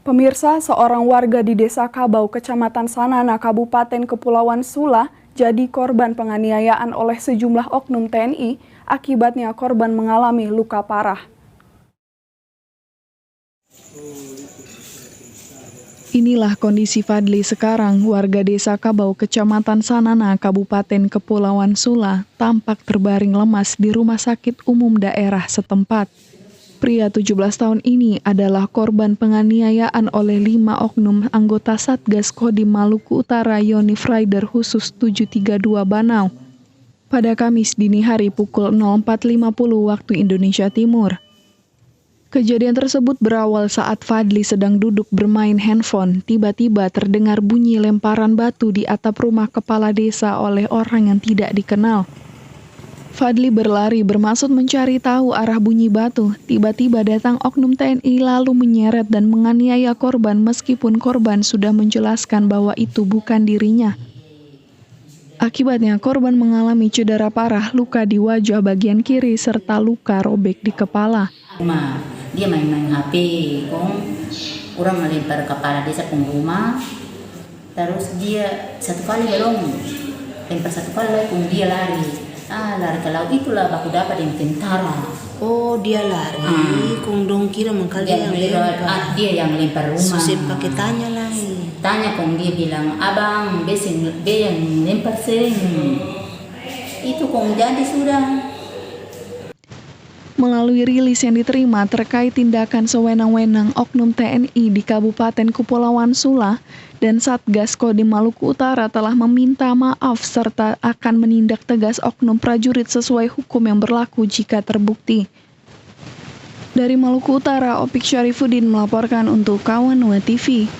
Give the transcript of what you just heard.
Pemirsa, seorang warga di Desa Kabau, Kecamatan Sanana, Kabupaten Kepulauan Sula, jadi korban penganiayaan oleh sejumlah oknum TNI. Akibatnya korban mengalami luka parah. Inilah kondisi Fadli sekarang, warga Desa Kabau, Kecamatan Sanana, Kabupaten Kepulauan Sula, tampak terbaring lemas di rumah sakit umum daerah setempat. Pria 17 tahun ini adalah korban penganiayaan oleh 5 oknum anggota Satgas Kodim Maluku Utara Yonif Rider khusus 732 Banau pada Kamis dini hari pukul 04.50 waktu Indonesia Timur. Kejadian tersebut berawal saat Fadli sedang duduk bermain handphone. Tiba-tiba terdengar bunyi lemparan batu di atap rumah kepala desa oleh orang yang tidak dikenal. Fadli berlari bermaksud mencari tahu arah bunyi batu. Tiba-tiba datang oknum TNI lalu menyeret dan menganiaya korban meskipun korban sudah menjelaskan bahwa itu bukan dirinya. Akibatnya korban mengalami cedera parah, luka di wajah bagian kiri serta luka robek di kepala. Dia main-main HP, orang melempar kepala desa ke rumah. Terus dia satu kali belum lempar satu kali, dia lari. Lari ke laut, itulah baku dapat yang tentara. Oh, dia lari, dong kira mengkali yang lempar. Dia yang lempar rumah. Susah pakai tanya lagi. Tanya dia bilang, abang, dia yang lempar sering. Itu jadi sudah. Melalui rilis yang diterima terkait tindakan sewenang-wenang oknum TNI di Kabupaten Kepulauan Sula dan Satgas Kodim Maluku Utara telah meminta maaf serta akan menindak tegas oknum prajurit sesuai hukum yang berlaku jika terbukti. Dari Maluku Utara, Opik Syarifuddin melaporkan untuk Kawan TV.